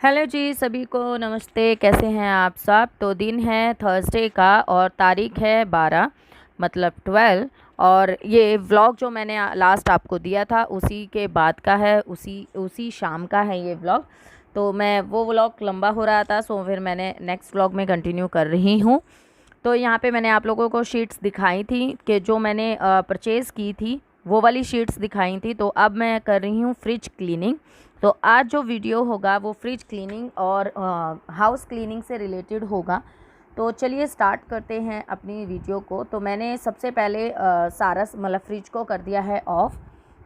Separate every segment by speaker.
Speaker 1: Hello जी, सभी को नमस्ते। कैसे हैं आप सब। तो दिन है थर्सडे का और तारीख है 12 मतलब 12। और ये व्लॉग जो मैंने लास्ट आपको दिया था उसी के बाद का है, उसी शाम का है ये व्लॉग। तो मैं वो व्लॉग लंबा हो रहा था, सो फिर मैंने नेक्स्ट व्लॉग में कंटिन्यू कर रही हूँ। तो यहाँ पे मैंने आप लोगों को शीट्स दिखाई थी कि जो मैंने परचेज़ की थी वो वाली शीट्स दिखाई थी। तो अब मैं कर रही हूँ फ्रिज क्लीनिंग। तो आज जो वीडियो होगा वो फ्रिज क्लीनिंग और हाउस क्लीनिंग से रिलेटेड होगा। तो चलिए स्टार्ट करते हैं अपनी वीडियो को। तो मैंने सबसे पहले सारा मतलब फ्रिज को कर दिया है ऑफ़।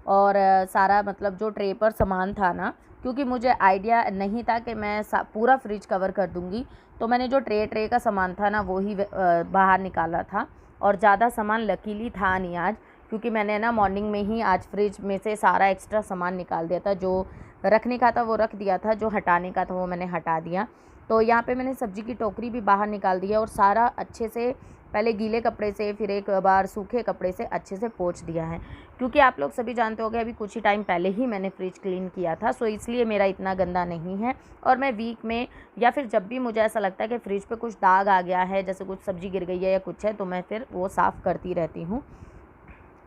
Speaker 1: और सारा मतलब जो ट्रे पर सामान था ना, क्योंकि मुझे आइडिया नहीं था कि मैं पूरा फ्रिज कवर कर दूंगी, तो मैंने जो ट्रे का सामान था ना वो ही बाहर निकाला था। और ज़्यादा सामान लकीली था नहीं आज, क्योंकि मैंने ना मॉर्निंग में ही आज फ्रिज में से सारा एक्स्ट्रा सामान निकाल दिया था। जो रखने का था वो रख दिया था, जो हटाने का था वो मैंने हटा दिया। तो यहाँ पे मैंने सब्ज़ी की टोकरी भी बाहर निकाल दी है और सारा अच्छे से पहले गीले कपड़े से फिर एक बार सूखे कपड़े से अच्छे से पोंछ दिया है। क्योंकि आप लोग सभी जानते होंगे अभी कुछ ही टाइम पहले ही मैंने फ्रिज क्लीन किया था, सो इसलिए मेरा इतना गंदा नहीं है। और मैं वीक में या फिर जब भी मुझे ऐसा लगता है कि फ्रिज पे कुछ दाग आ गया है, जैसे कुछ सब्ज़ी गिर गई है या कुछ है, तो मैं फिर वो साफ़ करती रहती हूँ।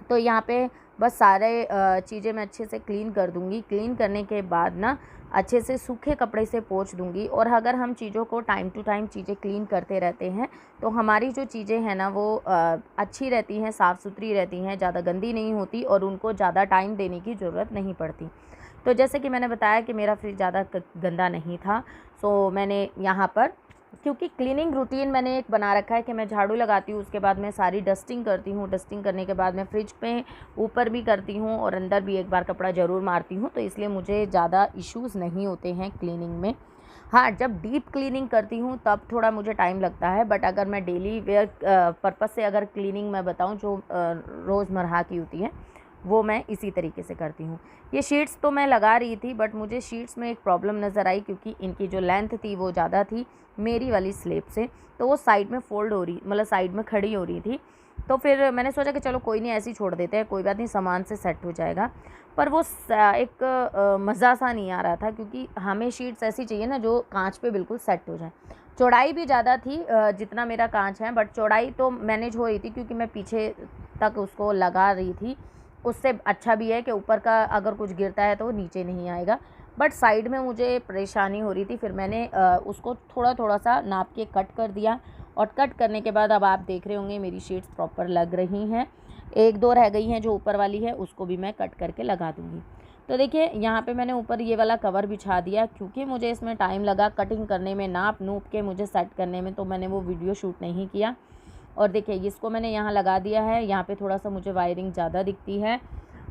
Speaker 1: तो यहाँ पे बस सारे चीज़ें मैं अच्छे से क्लीन कर दूँगी। क्लीन करने के बाद ना अच्छे से सूखे कपड़े से पोंछ दूँगी। और अगर हम चीज़ों को टाइम टू टाइम चीज़ें क्लीन करते रहते हैं तो हमारी जो चीज़ें हैं ना वो अच्छी रहती हैं, साफ़ सुथरी रहती हैं, ज़्यादा गंदी नहीं होती और उनको ज़्यादा टाइम देने की ज़रूरत नहीं पड़ती। तो जैसे कि मैंने बताया कि मेरा फ्रिज ज़्यादा गंदा नहीं था, सो मैंने यहाँ पर, क्योंकि क्लीनिंग रूटीन मैंने एक बना रखा है कि मैं झाड़ू लगाती हूँ, उसके बाद मैं सारी डस्टिंग करती हूँ, डस्टिंग करने के बाद मैं फ्रिज पे ऊपर भी करती हूँ और अंदर भी एक बार कपड़ा ज़रूर मारती हूँ। तो इसलिए मुझे ज़्यादा इश्यूज़ नहीं होते हैं क्लीनिंग में। हाँ, जब डीप क्लीनिंग करती हूँ तब थोड़ा मुझे टाइम लगता है, बट अगर मैं डेली वेयर पर्पज़ से अगर क्लीनिंग मैं बताऊँ जो रोज़मर्रा की होती है वो मैं इसी तरीके से करती हूँ। ये शीट्स तो मैं लगा रही थी, बट मुझे शीट्स में एक प्रॉब्लम नज़र आई, क्योंकि इनकी जो लेंथ थी वो ज़्यादा थी मेरी वाली स्लेब से। तो वो साइड में फ़ोल्ड हो रही, मतलब साइड में खड़ी हो रही थी। तो फिर मैंने सोचा कि चलो कोई नहीं, ऐसे ही छोड़ देते हैं, कोई बात नहीं, सामान से सेट हो जाएगा। पर वो एक मज़ा सा नहीं आ रहा था, क्योंकि हमें शीट्स ऐसी चाहिए ना जो कांच पे बिल्कुल सेट हो जाए। चौड़ाई भी ज़्यादा थी जितना मेरा कांच है, बट चौड़ाई तो मैनेज हो रही थी क्योंकि मैं पीछे तक उसको लगा रही थी। उससे अच्छा भी है कि ऊपर का अगर कुछ गिरता है तो वो नीचे नहीं आएगा। बट साइड में मुझे परेशानी हो रही थी, फिर मैंने उसको थोड़ा थोड़ा सा नाप के कट कर दिया। और कट करने के बाद अब आप देख रहे होंगे मेरी शीट्स प्रॉपर लग रही हैं। एक दो रह गई हैं जो ऊपर वाली है, उसको भी मैं कट करके लगा दूँगी। तो देखिए यहाँ पे मैंने ऊपर ये वाला कवर बिछा दिया, क्योंकि मुझे इसमें टाइम लगा कटिंग करने में, नाप नूप के मुझे सेट करने में, तो मैंने वो वीडियो शूट नहीं किया। और देखिए इसको मैंने यहाँ लगा दिया है। यहाँ पे थोड़ा सा मुझे वायरिंग ज़्यादा दिखती है,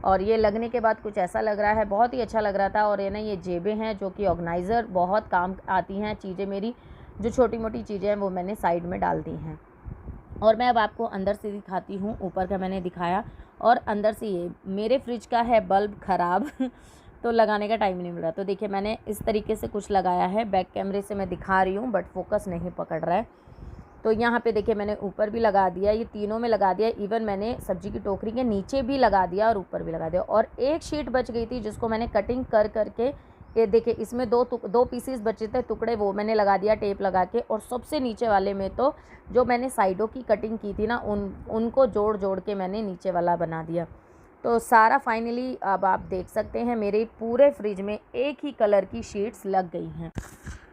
Speaker 1: और ये लगने के बाद कुछ ऐसा लग रहा है, बहुत ही अच्छा लग रहा था। और ये ना ये जेबें हैं जो कि ऑर्गेनाइज़र बहुत काम आती हैं। चीज़ें मेरी जो छोटी मोटी चीज़ें हैं वो मैंने साइड में डाल दी हैं। और मैं अब आपको अंदर से दिखाती हूँ। ऊपर का मैंने दिखाया, और अंदर से ये मेरे फ्रिज का है बल्ब ख़राब तो लगाने का टाइम नहीं मिल रहा। तो देखिए मैंने इस तरीके से कुछ लगाया है, बैक कैमरे से मैं दिखा रही हूँ बट फोकस नहीं पकड़ रहा है। तो यहाँ पे देखिए मैंने ऊपर भी लगा दिया, ये तीनों में लगा दिया, इवन मैंने सब्जी की टोकरी के नीचे भी लगा दिया और ऊपर भी लगा दिया। और एक शीट बच गई थी जिसको मैंने कटिंग कर करके, ये देखिए इसमें दो पीसीस बचे थे टुकड़े, वो मैंने लगा दिया टेप लगा के। और सबसे नीचे वाले में तो जो मैंने साइडों की कटिंग की थी ना उनको जोड़ जोड़ के मैंने नीचे वाला बना दिया। तो सारा फाइनली अब आप देख सकते हैं मेरे पूरे फ्रिज में एक ही कलर की शीट्स लग गई हैं।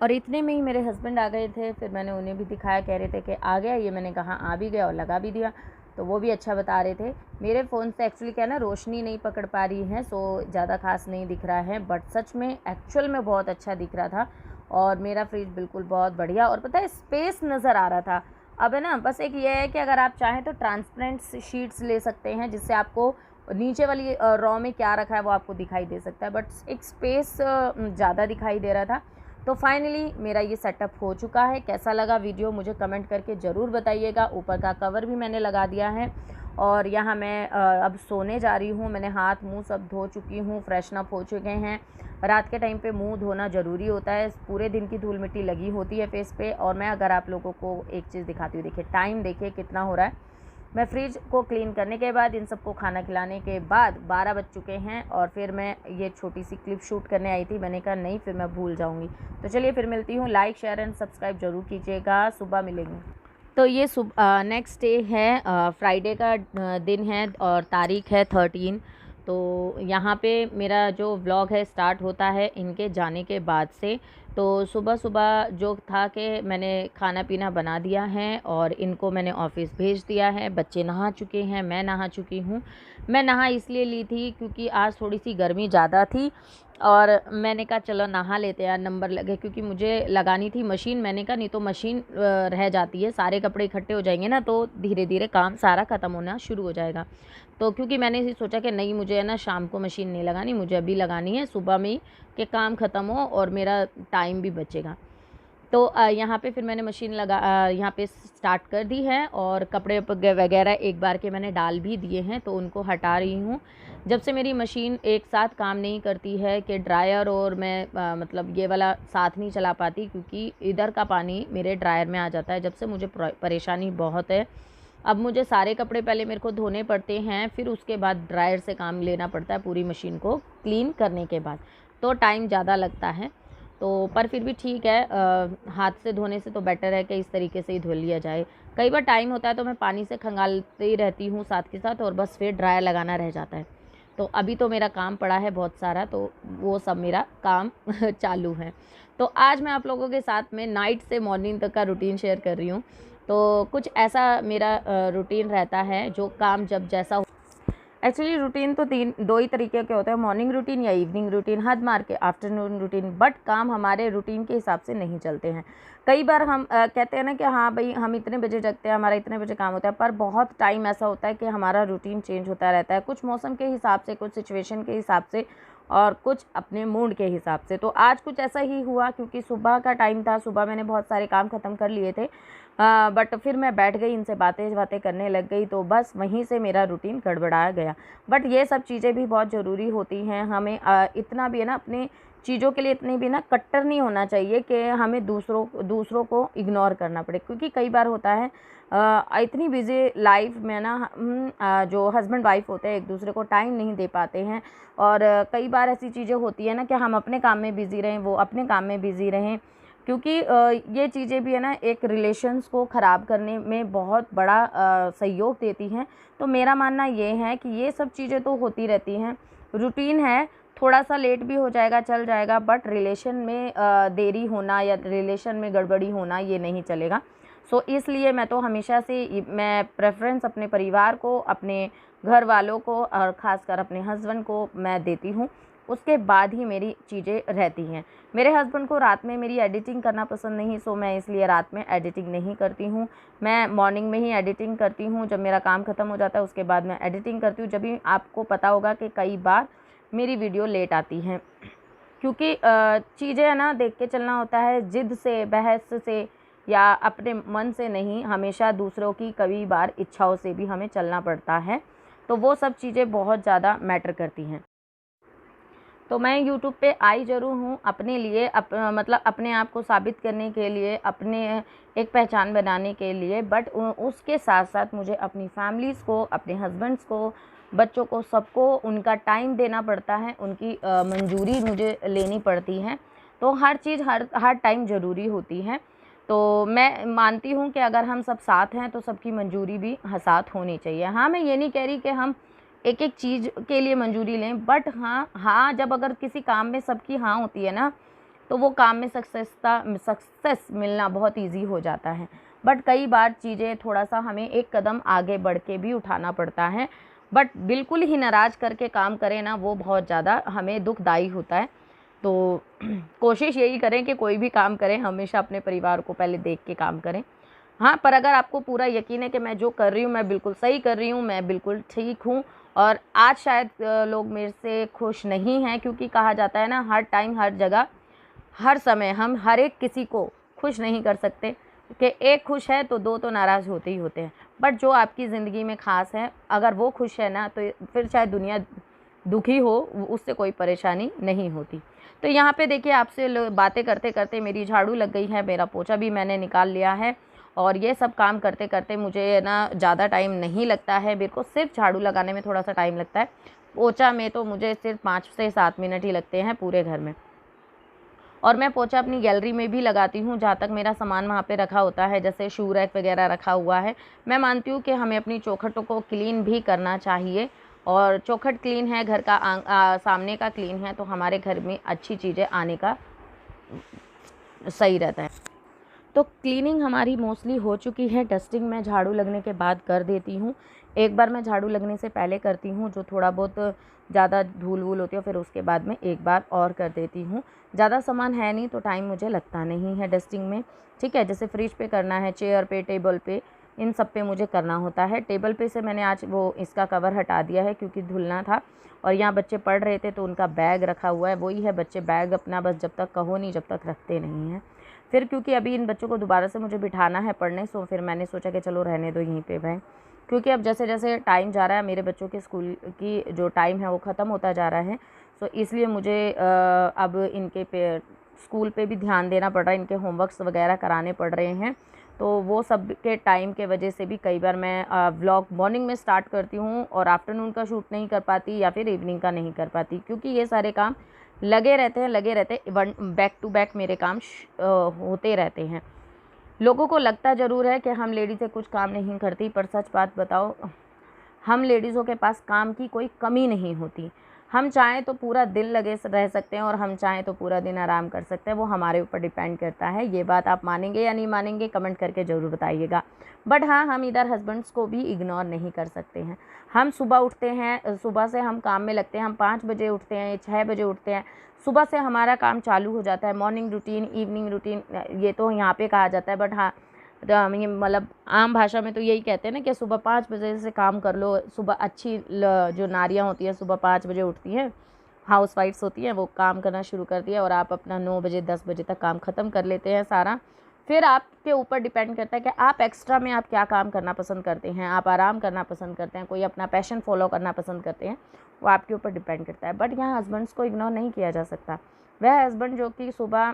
Speaker 1: और इतने में ही मेरे हस्बैंड आ गए थे, फिर मैंने उन्हें भी दिखाया, कह रहे थे कि आ गया ये, मैंने कहा आ भी गया और लगा भी दिया। तो वो भी अच्छा बता रहे थे। मेरे फ़ोन से एक्चुअली क्या है ना, रोशनी नहीं पकड़ पा रही है, सो ज़्यादा खास नहीं दिख रहा है, बट सच में एक्चुअल में बहुत अच्छा दिख रहा था। और मेरा फ्रिज बिल्कुल बहुत बढ़िया, और पता है स्पेस नज़र आ रहा था। अब है ना, बस एक ये है कि अगर आप चाहें तो ट्रांसपेरेंट शीट्स ले सकते हैं, जिससे आपको नीचे वाली रॉ में क्या रखा है वो आपको दिखाई दे सकता है, बट एक स्पेस ज़्यादा दिखाई दे रहा था। तो फाइनली मेरा ये सेटअप हो चुका है। कैसा लगा वीडियो मुझे कमेंट करके ज़रूर बताइएगा। ऊपर का कवर भी मैंने लगा दिया है, और यहाँ मैं अब सोने जा रही हूँ। मैंने हाथ मुंह सब धो चुकी हूँ, फ्रेशन अप हो चुके हैं। रात के टाइम पे मुंह धोना ज़रूरी होता है, पूरे दिन की धूल मिट्टी लगी होती है फेस पे। और मैं अगर आप लोगों को एक चीज़ दिखाती हूँ, देखिए टाइम देखिए कितना हो रहा है। मैं फ्रिज को क्लीन करने के बाद, इन सबको खाना खिलाने के बाद 12 बज चुके हैं और फिर मैं ये छोटी सी क्लिप शूट करने आई थी। मैंने कहा नहीं, फिर मैं भूल जाऊँगी। तो चलिए फिर मिलती हूँ। लाइक शेयर एंड सब्सक्राइब ज़रूर कीजिएगा। सुबह मिलेंगे। तो ये नेक्स्ट डे है, फ्राइडे का दिन है और तारीख है 13। तो यहाँ पे मेरा जो व्लॉग है स्टार्ट होता है इनके जाने के बाद से। तो सुबह सुबह जो था कि मैंने खाना पीना बना दिया है और इनको मैंने ऑफिस भेज दिया है। बच्चे नहा चुके हैं, मैं नहा चुकी हूँ। मैं नहा इसलिए ली थी क्योंकि आज थोड़ी सी गर्मी ज़्यादा थी और मैंने कहा चलो नहा लेते हैं, नंबर लगे, क्योंकि मुझे लगानी थी मशीन। मैंने कहा नहीं तो मशीन रह जाती है, सारे कपड़े इकट्ठे हो जाएंगे ना तो धीरे धीरे काम सारा ख़त्म होना शुरू हो जाएगा। तो क्योंकि मैंने इसी सोचा कि नहीं, मुझे है ना शाम को मशीन नहीं लगानी, मुझे अभी लगानी है सुबह में ही कि काम ख़त्म हो और मेरा टाइम भी बचेगा। तो यहाँ पे फिर मैंने मशीन यहाँ पे स्टार्ट कर दी है और कपड़े वगैरह एक बार के मैंने डाल भी दिए हैं, तो उनको हटा रही हूँ। जब से मेरी मशीन एक साथ काम नहीं करती है कि ड्रायर और मैं मतलब ये वाला साथ नहीं चला पाती, क्योंकि इधर का पानी मेरे ड्रायर में आ जाता है। जब से मुझे परेशानी बहुत है। अब मुझे सारे कपड़े पहले मेरे को धोने पड़ते हैं, फिर उसके बाद ड्रायर से काम लेना पड़ता है पूरी मशीन को क्लीन करने के बाद, तो टाइम ज़्यादा लगता है। तो पर फिर भी ठीक है, हाथ से धोने से तो बेटर है कि इस तरीके से ही धो लिया जाए। कई बार टाइम होता है तो मैं पानी से खंगालती रहती हूँ साथ के साथ, और बस फिर ड्रायर लगाना रह जाता है। तो अभी तो मेरा काम पड़ा है बहुत सारा, तो वो सब मेरा काम चालू है। तो आज मैं आप लोगों के साथ में नाइट से मॉर्निंग तक का रूटीन शेयर कर रही हूँ। तो कुछ ऐसा मेरा रूटीन रहता है, जो काम जब जैसा। एक्चुअली रूटीन तो दो ही तरीके के होते हैं, मॉर्निंग रूटीन या इवनिंग रूटीन, हद मार के आफ्टरनून रूटीन। बट काम हमारे रूटीन के हिसाब से नहीं चलते हैं। कई बार हम कहते हैं ना कि हाँ भाई हम इतने बजे जगते हैं, हमारा इतने बजे काम होता है, पर बहुत टाइम ऐसा होता है कि हमारा रूटीन चेंज होता रहता है, कुछ मौसम के हिसाब से, कुछ सिचुएशन के हिसाब से और कुछ अपने मूड के हिसाब से। तो आज कुछ ऐसा ही हुआ, क्योंकि सुबह का टाइम था, सुबह मैंने बहुत सारे काम ख़त्म कर लिए थे, बट फिर मैं बैठ गई, इनसे बातें करने लग गई, तो बस वहीं से मेरा रूटीन गड़बड़ाया गया। बट ये सब चीज़ें भी बहुत ज़रूरी होती हैं। हमें इतना भी है ना, अपने चीज़ों के लिए इतनी भी ना कट्टर नहीं होना चाहिए कि हमें दूसरों को इग्नोर करना पड़े, क्योंकि कई बार होता है इतनी बिज़ी लाइफ में ना जो हस्बैंड वाइफ होते हैं एक दूसरे को टाइम नहीं दे पाते हैं। और कई बार ऐसी चीज़ें होती है ना कि हम अपने काम में बिज़ी रहें, वो अपने काम में बिज़ी रहें, क्योंकि ये चीज़ें भी है ना एक रिलेशंस को ख़राब करने में बहुत बड़ा सहयोग देती हैं। तो मेरा मानना ये है कि ये सब चीज़ें तो होती रहती हैं, रूटीन है, थोड़ा सा लेट भी हो जाएगा चल जाएगा, बट रिलेशन में देरी होना या रिलेशन में गड़बड़ी होना ये नहीं चलेगा। सो इसलिए मैं तो हमेशा से मैं प्रेफरेंस अपने परिवार को, अपने घर वालों को और ख़ासकर अपने हस्बैंड को मैं देती हूँ, उसके बाद ही मेरी चीज़ें रहती हैं। मेरे हस्बैंड को रात में मेरी एडिटिंग करना पसंद नहीं, सो मैं इसलिए रात में एडिटिंग नहीं करती हूँ। मैं मॉर्निंग में ही एडिटिंग करती हूँ, जब मेरा काम ख़त्म हो जाता है उसके बाद मैं एडिटिंग करती हूँ। जब भी आपको पता होगा कि कई बार मेरी वीडियो लेट आती हैं, क्योंकि चीज़ें है ना देख के चलना होता है, ज़िद से, बहस से या अपने मन से नहीं, हमेशा दूसरों की कई बार इच्छाओं से भी हमें चलना पड़ता है। तो वो सब चीज़ें बहुत ज़्यादा मैटर करती हैं। तो मैं यूट्यूब पे आई ज़रूर हूँ अपने लिए, मतलब अपने आप को साबित करने के लिए, अपने एक पहचान बनाने के लिए, बट उसके साथ साथ मुझे अपनी फैमिलीज़ को, अपने हस्बैंड्स को, बच्चों को, सबको उनका टाइम देना पड़ता है, उनकी मंजूरी मुझे लेनी पड़ती है। तो हर चीज़ हर टाइम ज़रूरी होती है। तो मैं मानती हूँ कि अगर हम सब साथ हैं तो सबकी मंजूरी भी साथ होनी चाहिए। हाँ, मैं ये नहीं कह रही कि हम एक एक चीज़ के लिए मंजूरी लें, बट हाँ जब अगर किसी काम में सबकी हाँ होती है ना, तो वो काम में सक्सेस मिलना बहुत इजी हो जाता है। बट कई बार चीज़ें थोड़ा सा हमें एक कदम आगे बढ़ के भी उठाना पड़ता है, बट बिल्कुल ही नाराज़ करके काम करें ना, वो बहुत ज़्यादा हमें दुखदाई होता है। तो कोशिश यही करें कि कोई भी काम करें हमेशा अपने परिवार को पहले देख के काम करें। हाँ, पर अगर आपको पूरा यकीन है कि मैं जो कर रही हूँ मैं बिल्कुल सही कर रही हूँ, मैं बिल्कुल ठीक हूँ, और आज शायद लोग मेरे से खुश नहीं हैं, क्योंकि कहा जाता है ना हर टाइम, हर जगह, हर समय हम हर एक किसी को खुश नहीं कर सकते, कि एक खुश है तो दो तो नाराज़ होते ही होते हैं। बट जो आपकी ज़िंदगी में ख़ास है, अगर वो खुश है ना, तो फिर चाहे दुनिया दुखी हो, उससे कोई परेशानी नहीं होती। तो यहाँ पे देखिए, आपसे बातें करते करते मेरी झाड़ू लग गई है, मेरा पोछा भी मैंने निकाल लिया है, और ये सब काम करते करते मुझे ना ज़्यादा टाइम नहीं लगता है, मेरे को सिर्फ झाड़ू लगाने में थोड़ा सा टाइम लगता है। पोछा में तो मुझे सिर्फ 5 से 7 मिनट ही लगते हैं पूरे घर में। और मैं पोछा अपनी गैलरी में भी लगाती हूँ, जहाँ तक मेरा सामान वहाँ पे रखा होता है, जैसे शू रैक वगैरह रखा हुआ है। मैं मानती हूँ कि हमें अपनी चौखटों को क्लीन भी करना चाहिए, और चौखट क्लीन है, घर का सामने का क्लीन है, तो हमारे घर में अच्छी चीज़ें आने का सही रहता है। तो क्लीनिंग हमारी मोस्टली हो चुकी है। डस्टिंग मैं झाड़ू लगने के बाद कर देती हूँ। एक बार मैं झाड़ू लगने से पहले करती हूँ, जो थोड़ा बहुत ज़्यादा धूल वूल होती है, फिर उसके बाद में एक बार और कर देती हूँ। ज़्यादा सामान है नहीं तो टाइम मुझे लगता नहीं है डस्टिंग में, ठीक है। जैसे फ्रिज पे करना है, चेयर पे, टेबल पे, इन सब पे मुझे करना होता है। टेबल पे से मैंने आज वो इसका कवर हटा दिया है क्योंकि धुलना था, और यहाँ बच्चे पढ़ रहे थे तो उनका बैग रखा हुआ है। वही है, बच्चे बैग अपना बस जब तक कहो नहीं जब तक रखते नहीं हैं। फिर क्योंकि अभी इन बच्चों को दोबारा से मुझे बिठाना है पढ़ने, सो फिर मैंने सोचा कि चलो रहने दो यहीं पे बैग, क्योंकि अब जैसे जैसे टाइम जा रहा है, मेरे बच्चों के स्कूल की जो टाइम है वो ख़त्म होता जा रहा है। सो इसलिए मुझे अब इनके पे स्कूल पे भी ध्यान देना पड़ रहा है, इनके होमवर्क्स वगैरह कराने पड़ रहे हैं। तो वो सब के टाइम के वजह से भी कई बार मैं व्लॉग मॉर्निंग में स्टार्ट करती हूँ और आफ्टरनून का शूट नहीं कर पाती, या फिर इवनिंग का नहीं कर पाती, क्योंकि ये सारे काम लगे रहते वन बैक टू बैक मेरे काम होते रहते हैं। लोगों को लगता ज़रूर है कि हम लेडीज़ें कुछ काम नहीं करती, पर सच बात बताओ, हम लेडीज़ों के पास काम की कोई कमी नहीं होती। हम चाहें तो पूरा दिन लगे रह सकते हैं, और हम चाहें तो पूरा दिन आराम कर सकते हैं, वो हमारे ऊपर डिपेंड करता है। ये बात आप मानेंगे या नहीं मानेंगे, कमेंट करके ज़रूर बताइएगा। बट हाँ, हम इधर हस्बैंड्स को भी इग्नोर नहीं कर सकते हैं। हम सुबह उठते हैं, सुबह से हम काम में लगते हैं, हम 5 बजे उठते हैं, 6 बजे उठते हैं, सुबह से हमारा काम चालू हो जाता है। मॉर्निंग रूटीन, इवनिंग रूटीन, ये तो यहाँ पे कहा जाता है, बट हाँ, ये मतलब आम भाषा में तो यही कहते हैं ना कि सुबह 5 बजे से काम कर लो। सुबह अच्छी जो नारियाँ होती हैं सुबह 5 बजे उठती हैं, हाउस वाइफ्स होती हैं, वो काम करना शुरू करती है, और आप अपना 9 बजे 10 बजे तक काम ख़त्म कर लेते हैं सारा। फिर आपके ऊपर डिपेंड करता है कि आप एक्स्ट्रा में आप क्या काम करना पसंद करते हैं। आप आराम करना पसंद करते हैं, कोई अपना पैशन फॉलो करना पसंद करते हैं, वो आपके ऊपर डिपेंड करता है। बट यहाँ हस्बैंड्स को इग्नोर नहीं किया जा सकता। वह हस्बैंड जो कि सुबह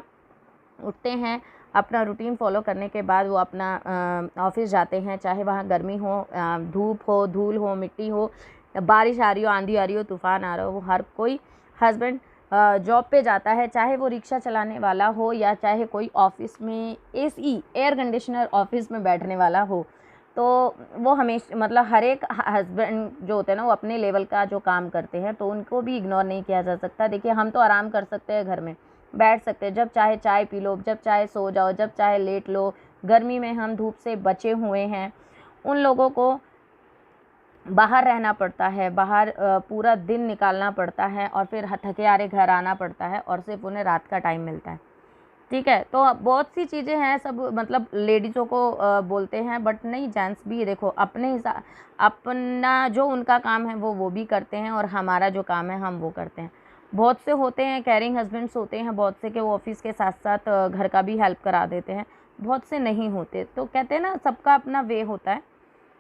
Speaker 1: उठते हैं, अपना रूटीन फॉलो करने के बाद वो अपना ऑफिस जाते हैं, चाहे वहाँ गर्मी हो, धूप हो, धूल हो, मिट्टी हो, बारिश आ रही हो, आंधी आ रही हो, तूफ़ान आ रहा हो, वो हर कोई हस्बैंड जॉब पे जाता है, चाहे वो रिक्शा चलाने वाला हो, या चाहे कोई ऑफिस में एसी एयर कंडीशनर ऑफिस में बैठने वाला हो। तो वो हमेशा मतलब हर एक हस्बैंड जो होते हैं ना, वो अपने लेवल का जो काम करते हैं, तो उनको भी इग्नोर नहीं किया जा सकता। देखिए, हम तो आराम कर सकते हैं, घर में बैठ सकते हैं, जब चाहे चाय पी लो, जब चाहे सो जाओ, जब चाहे लेट लो। गर्मी में हम धूप से बचे हुए हैं, उन लोगों को बाहर रहना पड़ता है, बाहर पूरा दिन निकालना पड़ता है, और फिर थके हारे घर आना पड़ता है, और सिर्फ उन्हें रात का टाइम मिलता है, ठीक है। तो बहुत सी चीज़ें हैं, सब मतलब लेडीज़ों को बोलते हैं, बट नहीं, जेंट्स भी देखो अपने हिसाब, अपना जो उनका काम है वो भी करते हैं, और हमारा जो काम है हम वो करते हैं। बहुत से होते हैं केयरिंग हस्बैंड्स होते हैं, बहुत से कि वो ऑफिस के साथ साथ घर का भी हेल्प करा देते हैं, बहुत से नहीं होते। तो कहते हैं ना, सबका अपना वे होता है।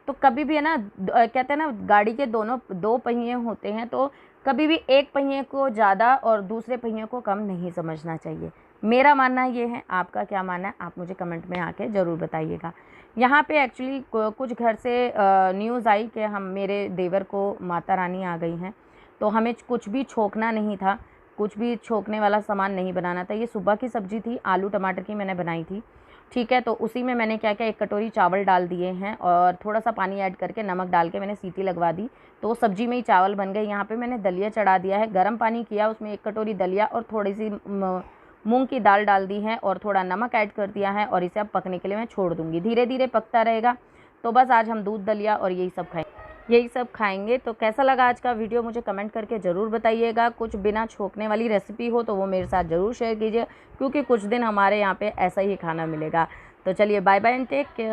Speaker 1: तो कभी भी है ना, कहते हैं ना, गाड़ी के दोनों 2 पहिए होते हैं, तो कभी भी एक पहिए को ज़्यादा और दूसरे पहिए को कम नहीं समझना चाहिए। मेरा मानना ये है, आपका क्या मानना है, आप मुझे कमेंट में आके ज़रूर बताइएगा। यहाँ पे एक्चुअली कुछ घर से न्यूज़ आई कि मेरे देवर को माता रानी आ गई हैं, तो हमें कुछ भी छोंकना नहीं था, कुछ भी छोंकने वाला सामान नहीं बनाना था। ये सुबह की सब्ज़ी थी, आलू टमाटर की मैंने बनाई थी, ठीक है। तो उसी में मैंने क्या किया, 1 कटोरी चावल डाल दिए हैं, और थोड़ा सा पानी ऐड करके नमक डाल के मैंने सीटी लगवा दी, तो सब्जी में ही चावल बन गए। यहाँ पे मैंने दलिया चढ़ा दिया है, गर्म पानी किया, उसमें 1 कटोरी दलिया और थोड़ी सी मूंग की दाल डाल दी है, और थोड़ा नमक ऐड कर दिया है, और इसे अब पकने के लिए मैं छोड़ दूँगी, धीरे धीरे पकता रहेगा। तो बस आज हम दूध दलिया और यही सब खाएंगे। तो कैसा लगा आज का वीडियो, मुझे कमेंट करके ज़रूर बताइएगा। कुछ बिना छोंकने वाली रेसिपी हो तो वो मेरे साथ ज़रूर शेयर कीजिए, क्योंकि कुछ दिन हमारे यहाँ पे ऐसा ही खाना मिलेगा। तो चलिए, bye bye and take care.